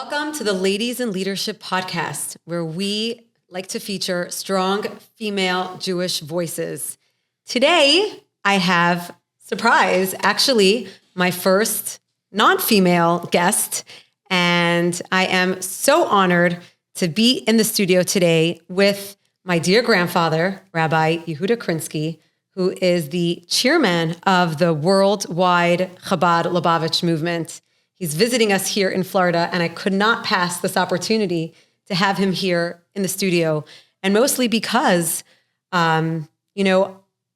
Welcome to the Ladies in Leadership podcast, where we like to feature strong female Jewish voices. Today, I have, surprise, actually, my first non-female guest, and I am so honored to be in the studio today with my dear grandfather, Rabbi Yehuda Krinsky, who is the chairman of the worldwide Chabad-Lubavitch movement. He's visiting us here in Florida, and I could not pass this opportunity to have him here in the studio. And mostly because, I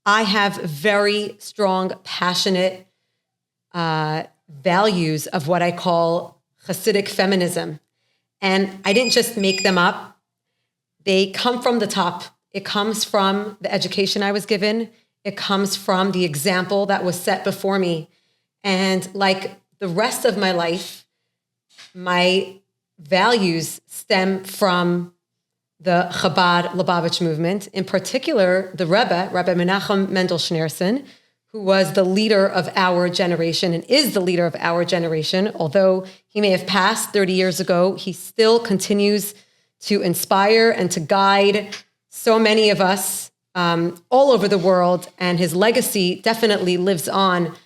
have very strong, passionate values of what I call Hasidic feminism. And I didn't just make them up. They come from the top. It comes from the education I was given. It comes from the example that was set before me. And like the rest of my life, my values stem from the Chabad-Lubavitch movement, in particular, the Rebbe, Rabbi Menachem Mendel Schneerson, who was the leader of our generation and is the leader of our generation. Although he may have passed 30 years ago, he still continues to inspire and to guide so many of us all over the world. And his legacy definitely lives on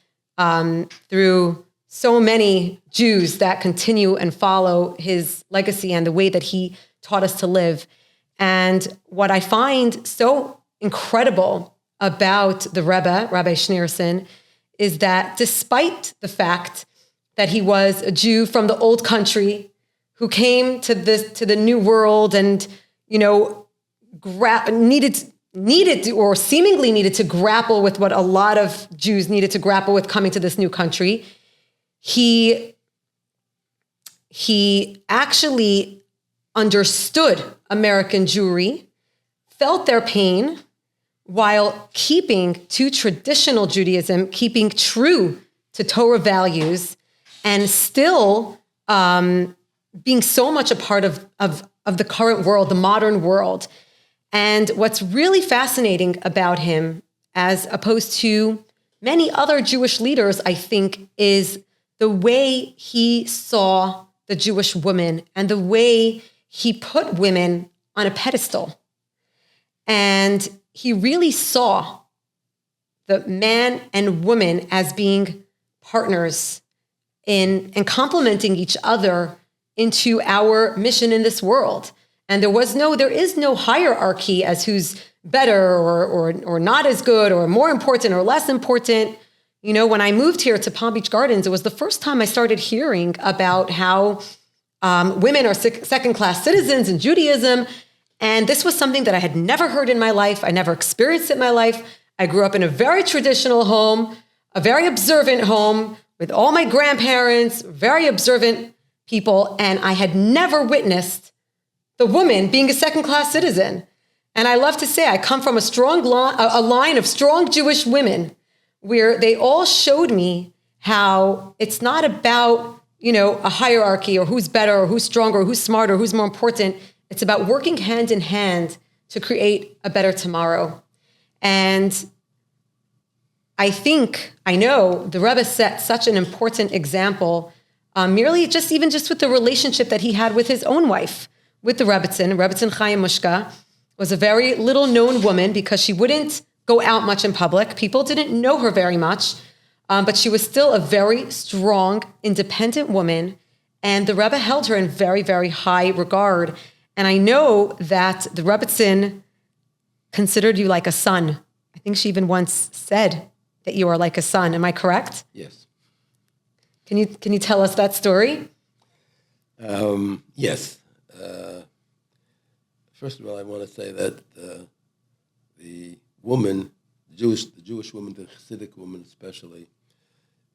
through so many Jews that continue and follow his legacy and the way that he taught us to live. And what I find so incredible about the Rebbe, Rabbi Schneerson, is that despite the fact that he was a Jew from the old country who came to the new world and, needed to, or seemingly needed to grapple with what a lot of Jews needed to grapple with coming to this new country, he actually understood American Jewry, felt their pain, while keeping to traditional Judaism, keeping true to Torah values, and still being so much a part of the current world, the modern world. And what's really fascinating about him, as opposed to many other Jewish leaders, I think, is the way he saw the Jewish woman and the way he put women on a pedestal. And he really saw the man and woman as being partners in and complementing each other into our mission in this world. And there is no hierarchy as who's better or not as good or more important or less important. When I moved here to Palm Beach Gardens, it was the first time I started hearing about how women are second-class citizens in Judaism. And this was something that I had never heard in my life. I never experienced it in my life. I grew up in a very traditional home, a very observant home with all my grandparents, very observant people. And I had never witnessed the woman being a second-class citizen. And I love to say I come from a line of strong Jewish women where they all showed me how it's not about, a hierarchy or who's better or who's stronger or who's smarter or who's more important. It's about working hand in hand to create a better tomorrow. And I know the Rebbe set such an important example, merely just with the relationship that he had with his own wife, with the Rebbetzin Chaya Mushka, was a very little known woman because she wouldn't go out much in public. People didn't know her very much, but she was still a very strong, independent woman. And the Rebbe held her in very, very high regard. And I know that the Rebbetzin considered you like a son. I think she even once said that you are like a son. Am I correct? Yes. Can you tell us that story? Yes. First of all, I want to say that the woman, the Jewish woman, the Chassidic woman especially,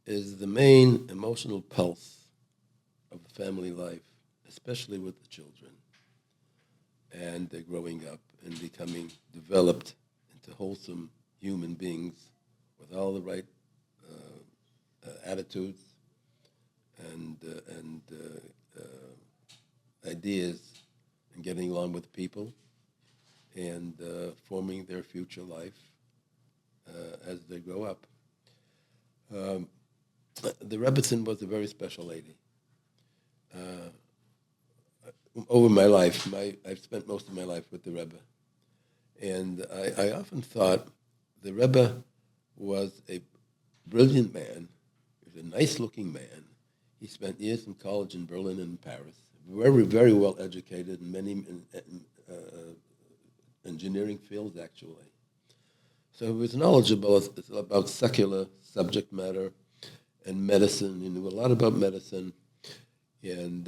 is the main emotional pulse of the family life, especially with the children. And they're growing up and becoming developed into wholesome human beings with all the right attitudes and ideas, and getting along with people and forming their future life as they grow up. The Rebbetzin was a very special lady. over my life, I've spent most of my life with the Rebbe. And I often thought the Rebbe was a brilliant man. He was a nice-looking man. He spent years in college in Berlin and Paris. Very, very well educated in many engineering fields, actually. So he was knowledgeable about secular subject matter and medicine. He knew a lot about medicine. And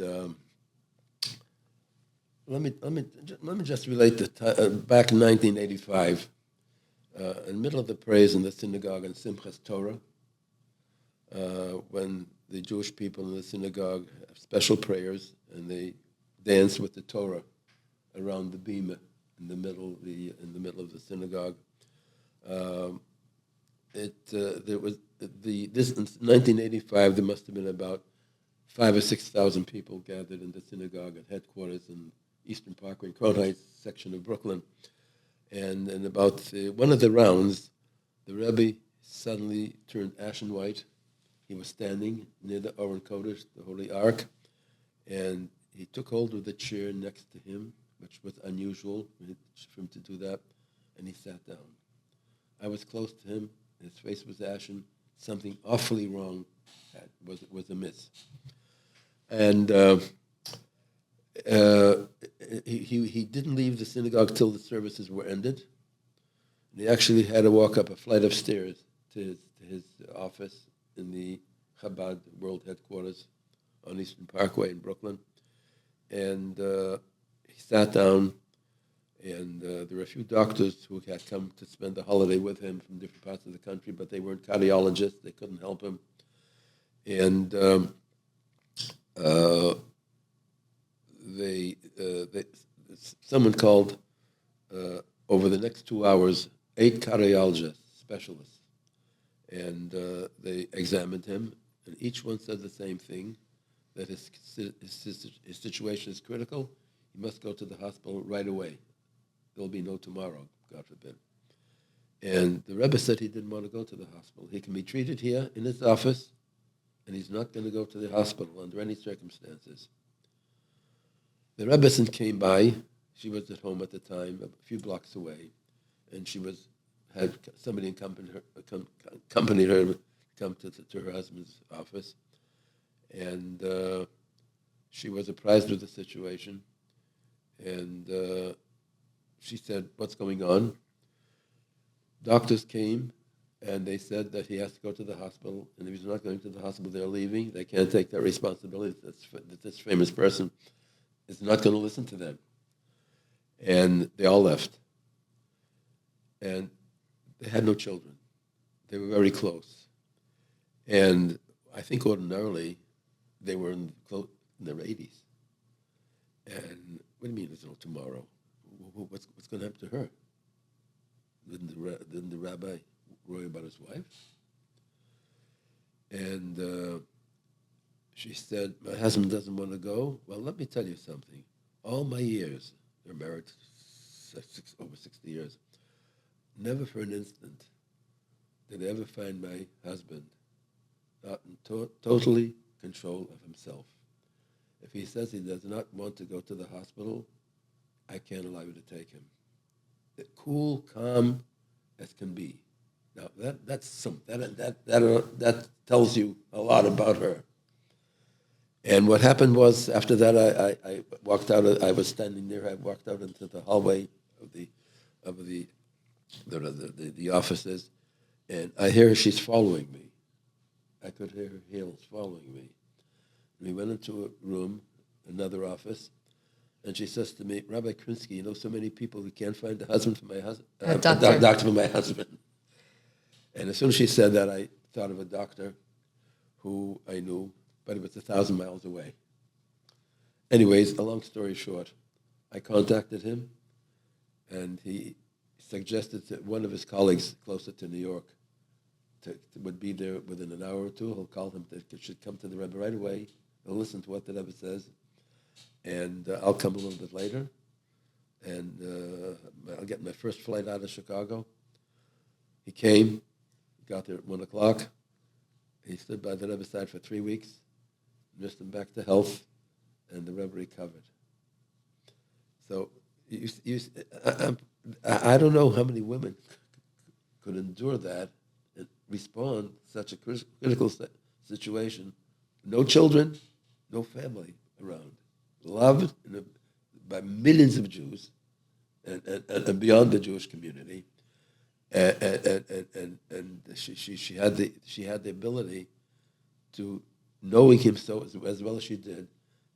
let me just relate back in 1985, in the middle of the prayers in the synagogue in Simchas Torah, when the Jewish people in the synagogue have special prayers and they dance with the Torah around the bima in the middle of the synagogue. This in 1985 there must have been about 5,000 or 6,000 people gathered in the synagogue at headquarters in Eastern Parkway, Crown Heights section of Brooklyn. And in about one of the rounds, the Rebbe suddenly turned ashen white. He was standing near the Aron Kodesh, the Holy Ark, and he took hold of the chair next to him, which was unusual for him to do that, and he sat down. I was close to him. His face was ashen. Something awfully wrong was amiss. And he didn't leave the synagogue till the services were ended. And he actually had to walk up a flight of stairs to his office in the Chabad World Headquarters on Eastern Parkway in Brooklyn. And he sat down, and there were a few doctors who had come to spend the holiday with him from different parts of the country, but they weren't cardiologists. They couldn't help him. And someone called over the next 2 hours 8 cardiologists, specialists, and they examined him, and each one said the same thing, that his situation is critical. He must go to the hospital right away. There'll be no tomorrow, God forbid. And the Rebbe said he didn't want to go to the hospital. He can be treated here in his office, and he's not going to go to the hospital under any circumstances. The Rebbetzin came by. She was at home at the time, a few blocks away, and she had somebody accompanied her to come to her husband's office, and she was apprised of the situation, and she said, "What's going on?" Doctors came, and they said that he has to go to the hospital, and if he's not going to the hospital, they're leaving. They can't take that responsibility that this famous person is not going to listen to them. And they all left. And they had no children. They were very close. And I think ordinarily they were in their 80s. And what do you mean there's no tomorrow? What's going to happen to her? Didn't the rabbi worry about his wife? And she said, "My husband doesn't want to go." Well, let me tell you something. All my years, they're married over 60 years, never for an instant did I ever find my husband not in totally control of himself. If he says he does not want to go to the hospital, I can't allow you to take him. Cool, calm as can be. Now that tells you a lot about her. And what happened was, after that, I walked out. I was standing there. I walked out into the hallway of the offices, and I hear she's following me. I could hear her heels following me. We went into a room, another office, and she says to me, "Rabbi Krinsky, you know so many people who can't find a husband for my husband, a doctor for my husband." And as soon as she said that, I thought of a doctor who I knew, but it was 1,000 miles away. Anyways, a long story short, I contacted him, and he suggested that one of his colleagues closer to New York would be there within an hour or two. He'll call him. They should come to the Rebbe right away. They'll listen to what the Rebbe says, and I'll come a little bit later, and I'll get my first flight out of Chicago. He came, got there at 1 o'clock. He stood by the Rebbe's side for 3 weeks, nursed him back to health, and the Rebbe recovered. So I don't know how many women could endure that and respond to such a critical situation. No children, no family around. Loved by millions of Jews and beyond the Jewish community. And she had the ability to, knowing him so as well as she did,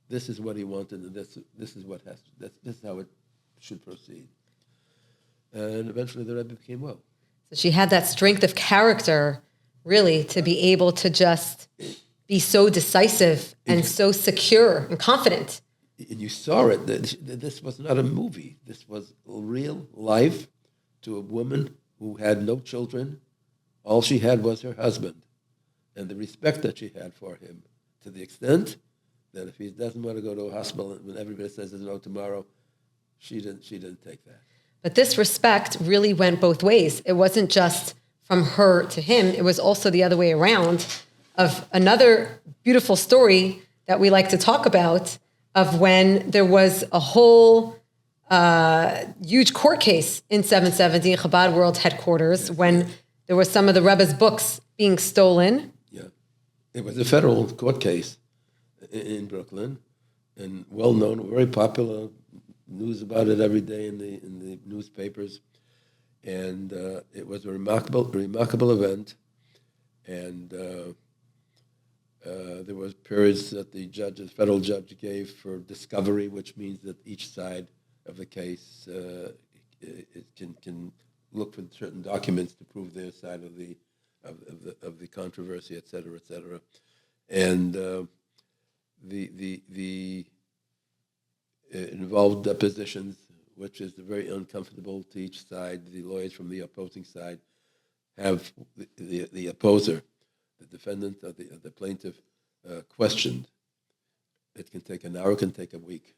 this is what he wanted, and this is what this is how it should proceed. And eventually, the Rebbe became well. So she had that strength of character, really, to be able to just be so decisive and so secure and confident. And you saw it. This was not a movie. This was real life to a woman who had no children. All she had was her husband, and the respect that she had for him, to the extent that if he doesn't want to go to a hospital, when everybody says there's no tomorrow, she didn't take that. But this respect really went both ways. It wasn't just from her to him. It was also the other way around, of another beautiful story that we like to talk about, of when there was a whole huge court case in 770 in Chabad World Headquarters, when there was some of the Rebbe's books being stolen. Yeah. It was a federal court case in Brooklyn, and well known, very popular, news about it every day in the newspapers, and it was a remarkable event, and there was periods that the federal judge gave for discovery, which means that each side of the case it can look for certain documents to prove their side of the controversy, et cetera, and it involved depositions, which is very uncomfortable to each side. The lawyers from the opposing side have the opposer, the defendant or the plaintiff, questioned. It can take an hour, it can take a week.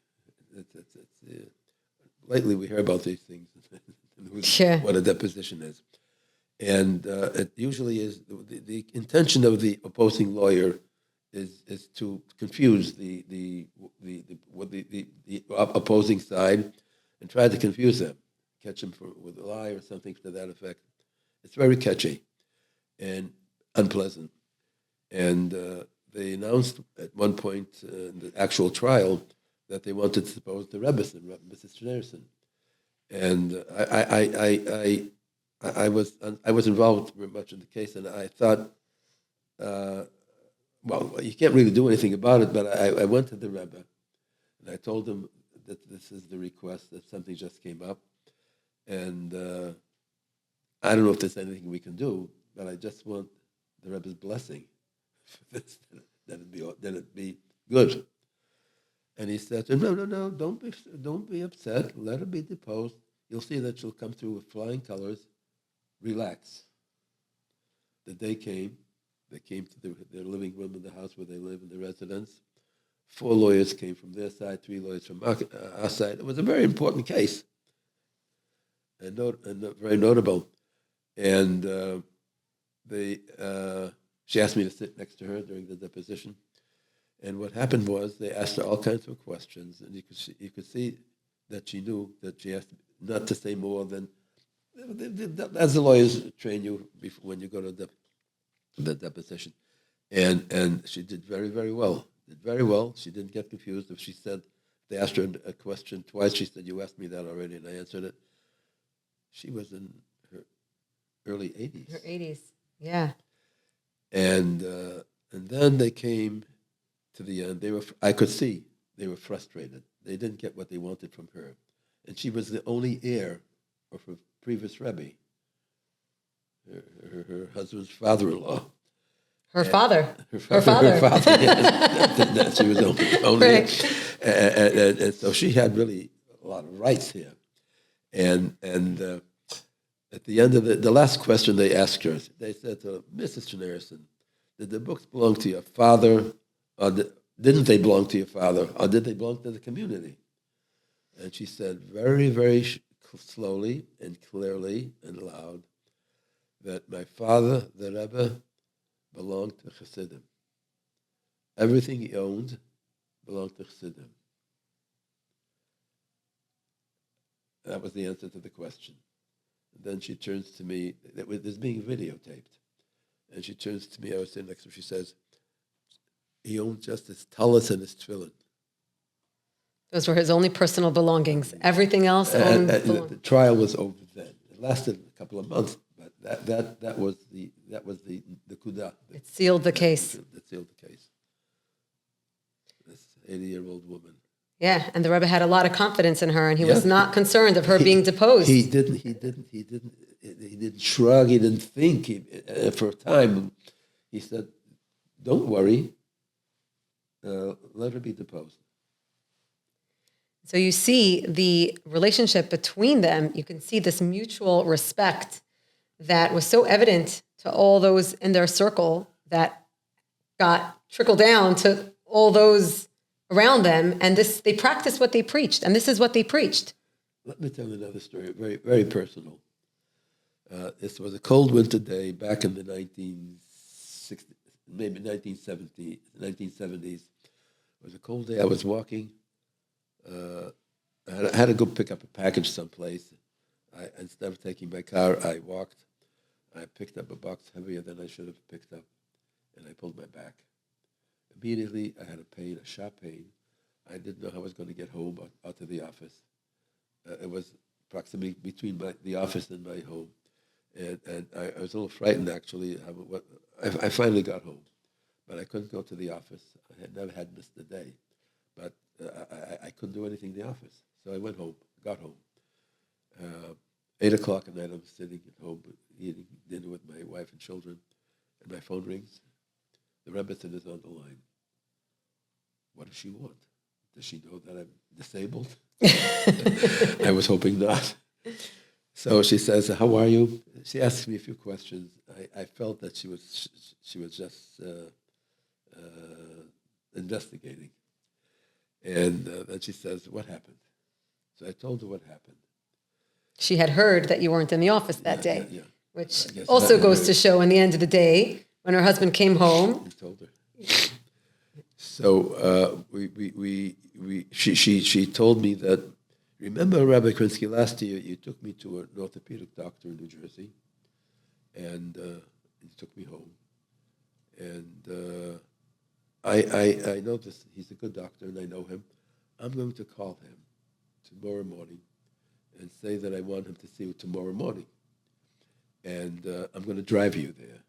Lately, we hear about these things, what a deposition is. And it usually is, the intention of the opposing lawyer is to confuse the opposing side and try to confuse them, catch them with a lie or something to that effect. It's very catchy and unpleasant. And they announced at one point in the actual trial that they wanted to depose the Rebbetzin Schneerson. And I was involved very much in the case, and I thought, well, you can't really do anything about it, but I went to the Rebbe, and I told him that this is the request, that something just came up, and I don't know if there's anything we can do, but I just want the Rebbe's blessing for this, that it be good. And he said, no, don't be upset. Let her be deposed. You'll see that she'll come through with flying colors. Relax. The day came. They came to their living room in the house where they live, in the residence. 4 lawyers came from their side, 3 lawyers from our side. It was a very important case, and very notable. And she asked me to sit next to her during the deposition. And what happened was they asked her all kinds of questions, and you could see that she knew that she asked not to say more than, as the lawyers train you before, when you go to the deposition. And she did very, very well. She didn't get confused. If she said, they asked her a question twice, she said, you asked me that already, and I answered it. She was in her early 80s. Her 80s, yeah. And then they came to the end. I could see they were frustrated. They didn't get what they wanted from her. And she was the only heir of her previous Rebbe, her husband's father-in-law. Her father. Her father, yes. She was only right. And so she had really a lot of rights here. And at the end of the last question they asked her, they said to Mrs. Schneerson, did the books belong to your father, or didn't they belong to your father, or did they belong to the community? And she said very, very slowly and clearly and loud that my father, the Rebbe, belonged to Chassidim. Everything he owned belonged to Chassidim. That was the answer to the question. And then she turns to me. This being videotaped, and she turns to me. I was sitting next to her. She says, "He owned just his tallis and his tefillin." Those were his only personal belongings. Everything else And the trial was over then. It lasted a couple of months, but that was the kudah. It sealed the case. It sealed the case. This 80-year-old woman. Yeah, and the Rebbe had a lot of confidence in her, and he was not concerned of her being deposed. He didn't shrug. He didn't think. For a time, he said, "Don't worry. Let her be deposed." So you see the relationship between them. You can see this mutual respect that was so evident to all those in their circle that got trickled down to all those around them. And they practiced what they preached. And this is what they preached. Let me tell you another story, very, very personal. This was a cold winter day back in the 1960s, maybe 1970s. It was a cold day. I was walking. I had to go pick up a package someplace. Instead of taking my car, I walked. I picked up a box heavier than I should have picked up, and I pulled my back. Immediately, I had a pain, a sharp pain. I didn't know how I was going to get home out to the office. It was approximately between the office and my home. And I was a little frightened, actually. I finally got home, but I couldn't go to the office. I had never had missed a day. But I couldn't do anything in the office. So I went home, got home. 8 o'clock at night, I'm sitting at home eating dinner with my wife and children, and my phone rings. The Rebbetzin is on the line. What does she want? Does she know that I'm disabled? I was hoping not. So she says, "How are you?" She asks me a few questions. I felt that she was just investigating. And then she says, "What happened?" So I told her what happened. She had heard that you weren't in the office that day, which I guess also goes to show in the end of the day, when her husband came home. I told her. So she told me that, "Remember, Rabbi Krinsky, last year you took me to an orthopedic doctor in New Jersey, and he took me home. And I know this, he's a good doctor, and I know him. I'm going to call him tomorrow morning and say that I want him to see you tomorrow morning. And I'm going to drive you there."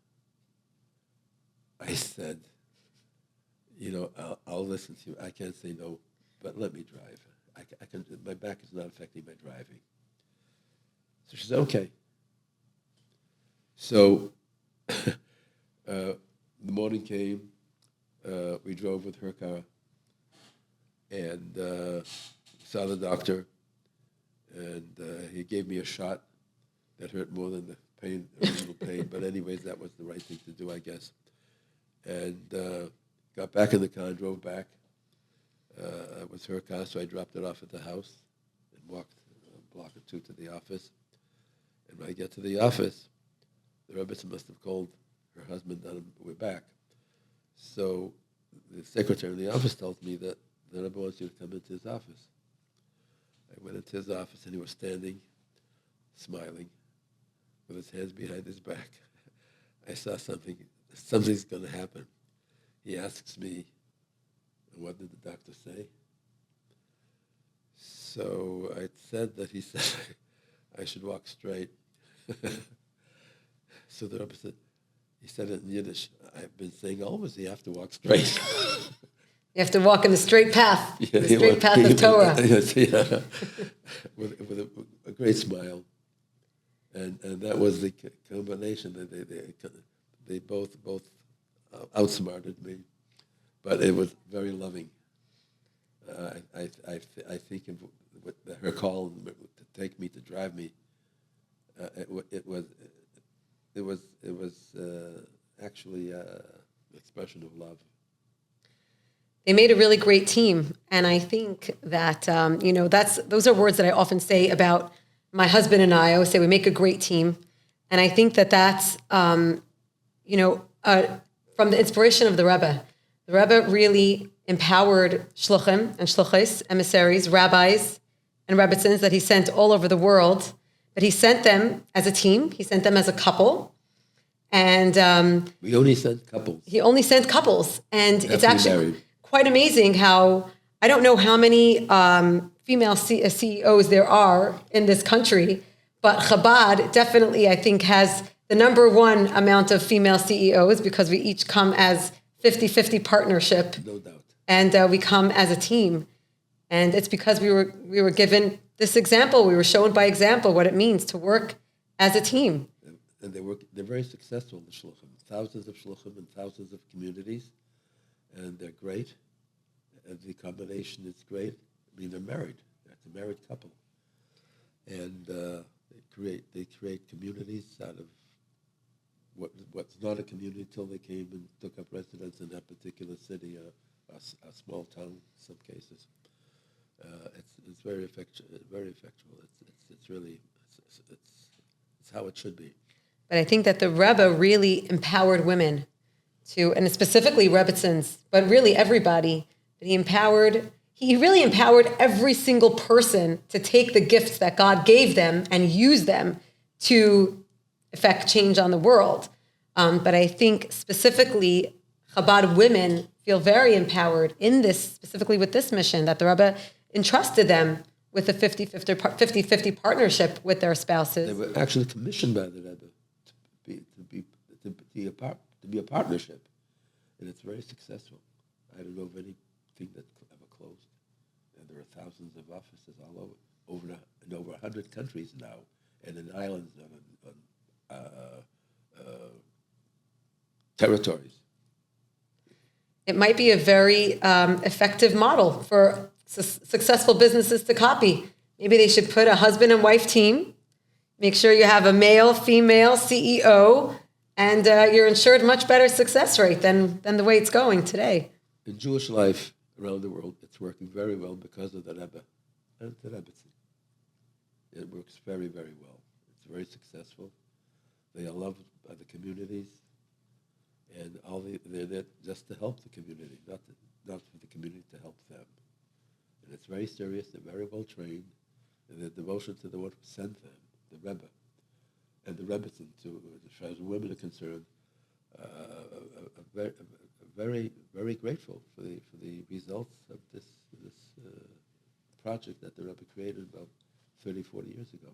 I said, I'll listen to you. I can't say no, but let me drive. I can. My back is not affecting my driving. So she said, "Okay." So the morning came. We drove with her car and saw the doctor, and he gave me a shot that hurt more than the pain, original pain. But anyways, that was the right thing to do, I guess. And got back in the car and drove back. It was her car, so I dropped it off at the house and walked a block or two to the office. And when I get to the office, the Rebbetzin must have called her husband and we're back. So the secretary in the office tells me that the Rebbe wants you to come into his office. I went into his office, and he was standing, smiling, with his hands behind his back. I saw something's going to happen. He asks me, "What did the doctor say?" So I said that he said I should walk straight. So the Rebbe said, he said it in Yiddish, "I've been saying always you have to walk straight." You have to walk in the straight path, the straight path of Torah. With a great smile. And that was the combination. They both outsmarted me, but it was very loving. I think with her call to take me, to drive me, it was actually an expression of love. They made a really great team, and I think that those are words that I often say about my husband and I. I always say we make a great team, and I think that's from the inspiration of the Rebbe. The Rebbe really empowered shluchim and shluchis, emissaries, rabbis, and Rebbetzins that he sent all over the world, but he sent them as a team. He sent them as a couple. And we only sent couples. He only sent couples. And it's actually married. Quite amazing how, I don't know how many female CEOs there are in this country, but Chabad definitely, I think, has the number one amount of female CEOs because we each come as 50-50 partnership. No doubt. And we come as a team. And it's because we were given this example. We were shown by example what it means to work as a team. And they're very successful, the shluchim. Thousands of shluchim in thousands of communities. And they're great. And the combination is great. I mean, they're married. It's a married couple. And they create communities out of what's not a community till they came and took up residence in that particular city, a small town in some cases. It's very effectual. It's really how it should be. But I think that the Rebbe really empowered women to, and specifically Rebbetzins, but really everybody. That he really empowered every single person to take the gifts that God gave them and use them to effect change on the world. But I think specifically Chabad women feel very empowered in this, specifically with this mission, that the Rebbe entrusted them with a 50-50 partnership with their spouses. They were actually commissioned by the Rebbe to be a partnership, and it's very successful. I don't know of anything that ever closed. And there are thousands of offices all in over 100 countries now, and in islands and territories. It might be a very effective model for successful businesses to copy. Maybe they should put a husband and wife team, make sure you have a male, female CEO, and you're ensured much better success rate than the way it's going today. In Jewish life around the world, it's working very well because of the Rebbe and the Rebbetzin. It works very, very well. It's very successful. They are loved by the communities, and they're there just to help the community, not for the community to help them. And it's very serious. They're very well trained, and their devotion to the one who sent them, the Rebbe, and the Rebbetzin, as far as women are concerned, very, very grateful for the results of this project that the Rebbe created about 30, 40 years ago.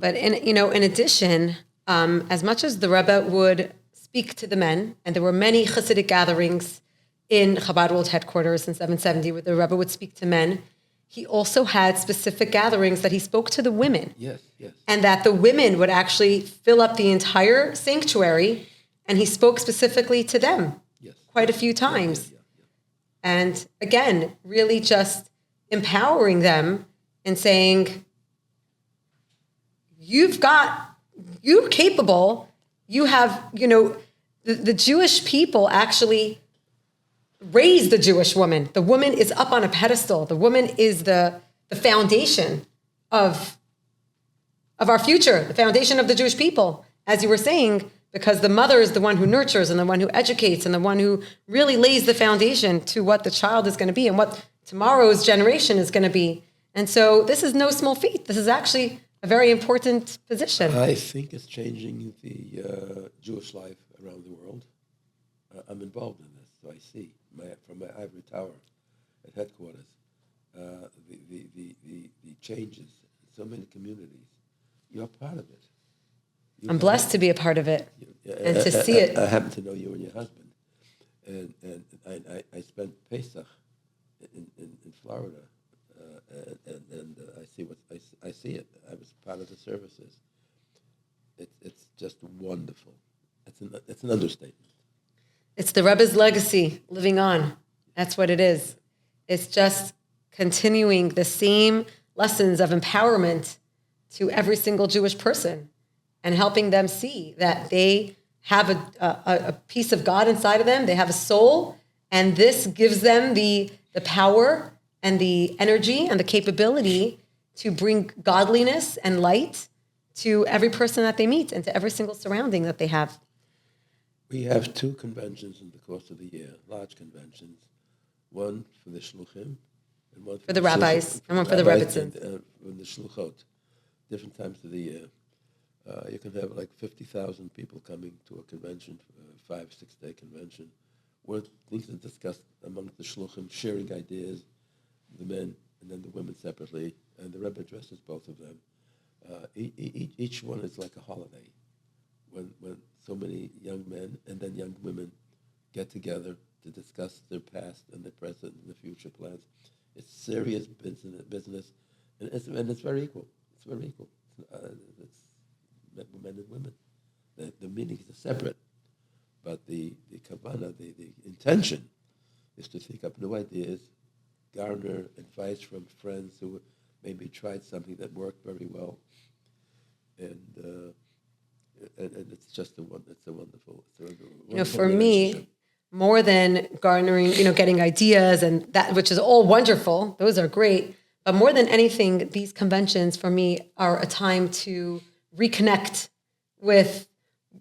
But in addition, as much as the Rebbe would speak to the men, and there were many Chassidic gatherings in Chabad World Headquarters in 770 where the Rebbe would speak to men, he also had specific gatherings that he spoke to the women. Yes, yes. And that the women would actually fill up the entire sanctuary, and he spoke specifically to them quite a few times. Yeah. And again, really just empowering them and saying, you're capable, you have, the Jewish people actually raised the Jewish woman. The woman is up on a pedestal. The woman is the foundation of our future, the foundation of the Jewish people, as you were saying, because the mother is the one who nurtures and the one who educates and the one who really lays the foundation to what the child is going to be and what tomorrow's generation is going to be. And so this is no small feat. This is actually a very important position. I think it's changing the Jewish life around the world. I'm involved in this, so I see from my ivory tower at headquarters the changes in so many communities. You're part of it. I'm blessed to be a part of it and to see it. I happen to know you and your husband, and I spent Pesach in Florida, and I see it. I was part of the services. It's just wonderful. It's an understatement. It's the Rebbe's legacy living on. That's what it is. It's just continuing the same lessons of empowerment to every single Jewish person and helping them see that they have a piece of God inside of them. They have a soul, and this gives them the power and the energy and the capability to bring godliness and light to every person that they meet and to every single surrounding that they have. We have 2 conventions in the course of the year, large conventions, one for the shluchim and one For the rabbis, and one for the Rebbetzin. And the shluchot. Different times of the year. You can have like 50,000 people coming to a convention, 5-6 day convention, where things are discussed among the shluchim, sharing ideas, the men and then the women separately, and the Rebbe addresses both of them. Each one is like a holiday, when so many young men and then young women get together to discuss their past and their present and the future plans. It's serious business, and it's very equal. It's very equal. It's men and women. The meanings are separate, but the kavanah, the intention, is to think up new ideas, garner advice from friends who maybe tried something that worked very well, and it's just a wonderful. For me, more than garnering, getting ideas and that, which is all wonderful. Those are great. But more than anything, these conventions for me are a time to reconnect with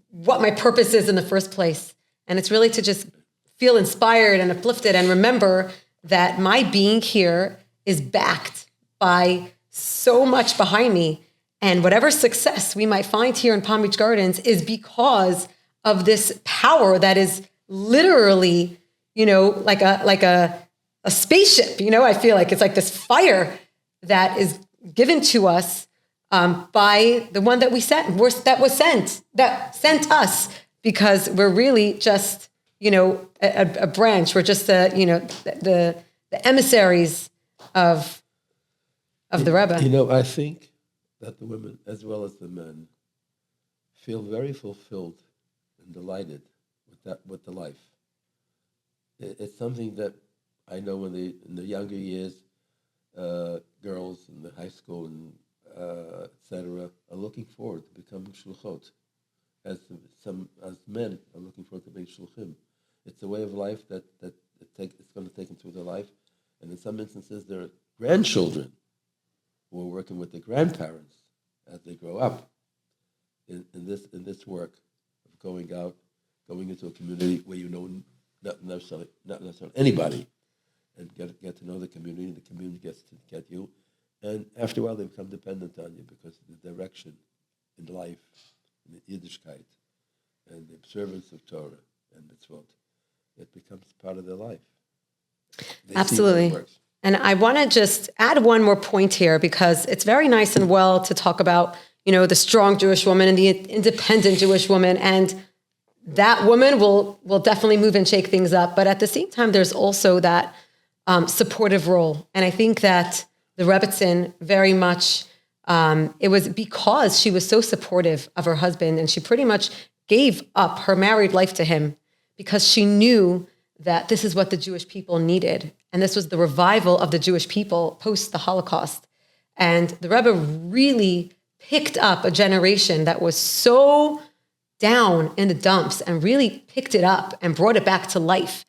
what my purpose is in the first place. And it's really to just feel inspired and uplifted and remember that my being here is backed by so much behind me. And whatever success we might find here in Palm Beach Gardens is because of this power that is literally, like a spaceship. I feel like it's like this fire that is given to us by the one that that sent us, because we're really just, a branch. We're just the emissaries of the Rebbe. I think that the women, as well as the men, feel very fulfilled and delighted with the life. It's something that I know in the younger years, girls in the high school and etc. are looking forward to becoming shluchot, as men are looking forward to being shluchim. It's a way of life that it's going to take them through their life, and in some instances, there are grandchildren who are working with their grandparents as they grow up in this work of going out, going into a community where not necessarily anybody, and get to know the community, and the community gets to get you. And after a while, they become dependent on you because of the direction in life, in the Yiddishkeit, and the observance of Torah and mitzvot. It becomes part of their life. Absolutely. And I want to just add one more point here, because it's very nice and well to talk about, the strong Jewish woman and the independent Jewish woman, and that woman will definitely move and shake things up. But at the same time, there's also that supportive role. And I think that the Rebbetzin very much, it was because she was so supportive of her husband, and she pretty much gave up her married life to him because she knew that this is what the Jewish people needed. And this was the revival of the Jewish people post the Holocaust. And the Rebbe really picked up a generation that was so down in the dumps and really picked it up and brought it back to life.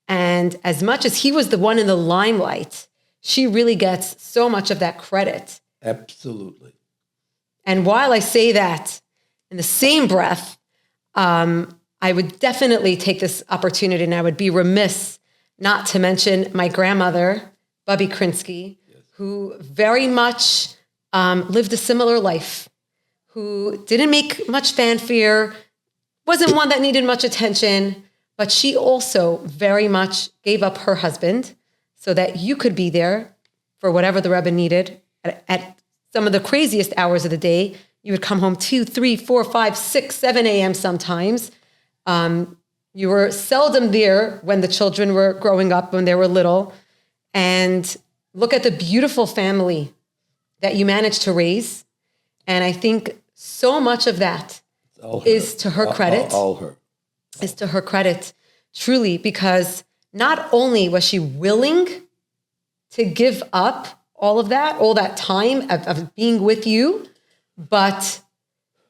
And as much as he was the one in the limelight, she really gets so much of that credit. Absolutely. And while I say that, in the same breath, I would definitely take this opportunity, and I would be remiss not to mention my grandmother, Rabbi Krinsky, yes, who very much lived a similar life, who didn't make much fanfare, wasn't one that needed much attention, but she also very much gave up her husband so that you could be there for whatever the Rebbe needed. At some of the craziest hours of the day, you would come home 2, 3, 4, 5, 6, 7 a.m. sometimes. You were seldom there when the children were growing up, when they were little. And look at the beautiful family that you managed to raise. And I think so much of that is to her credit. All her. Is to her credit, truly, because not only was she willing to give up all of that, all that time of being with you, but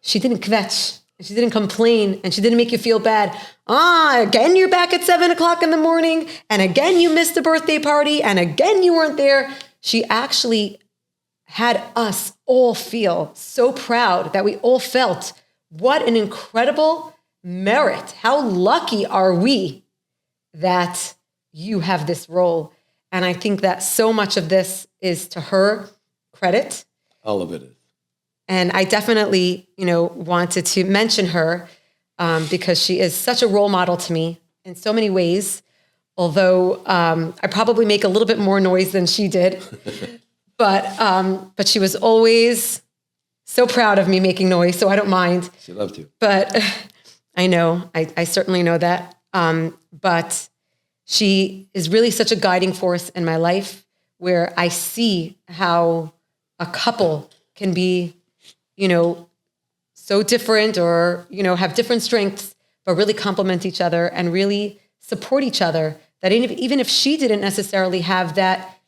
she didn't kvetch, and she didn't complain, and she didn't make you feel bad. Again, you're back at 7 o'clock in the morning, and again, you missed the birthday party, and again, you weren't there. She actually had us all feel so proud that we all felt, what an incredible merit. How lucky are we that you have this role? And I think that so much of this is to her credit. All of it is. And I definitely, wanted to mention her because she is such a role model to me in so many ways. Although I probably make a little bit more noise than she did, but she was always so proud of me making noise, so I don't mind. She loved you. But I know, I certainly know that. But she is really such a guiding force in my life, where I see how a couple can be, so different, or have different strengths, but really complement each other and really support each other. That even if she didn't necessarily have that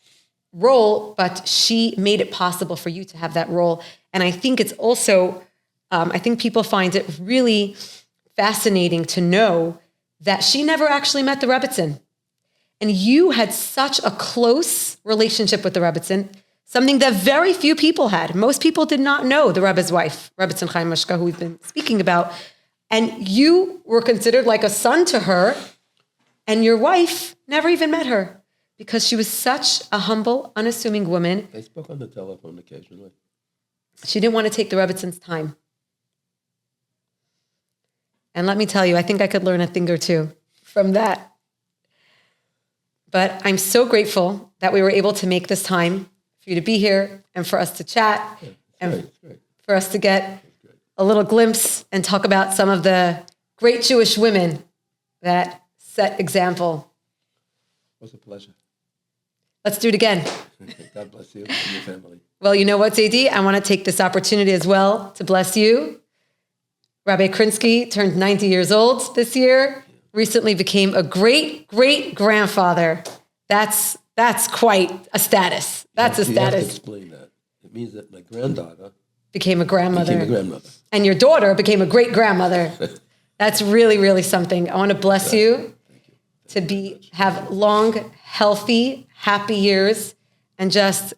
role, but she made it possible for you to have that role. And I think it's also, I think people find it really fascinating to know that she never actually met the Rebbetzin. And you had such a close relationship with the Rebbetzin, something that very few people had. Most people did not know the Rebbe's wife, Rebbetzin Chaya Mushka, who we've been speaking about. And you were considered like a son to her. And your wife never even met her because she was such a humble, unassuming woman. They spoke on the telephone occasionally. She didn't want to take the Rebbetzins' time. And let me tell you, I think I could learn a thing or two from that. But I'm so grateful that we were able to make this time for you to be here and for us to chat and for us to get a little glimpse and talk about some of the great Jewish women that set example. It was a pleasure. Let's do it again. God bless you and your family. Well, you know what, Zadie? I want to take this opportunity as well to bless you. Rabbi Krinsky turned 90 years old this year, recently became a great-great-grandfather. That's quite a status. That's a status. You have to explain that. It means that my granddaughter became a grandmother. Became a grandmother. And your daughter became a great-grandmother. That's really, really something. I want to bless you to have long, healthy, happy years, and just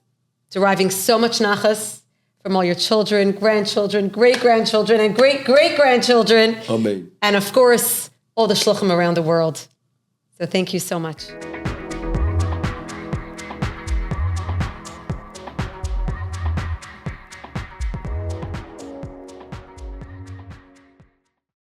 deriving so much nachas from all your children, grandchildren, great-grandchildren, and great-great-grandchildren. Amen. And of course, all the shluchim around the world. So thank you so much.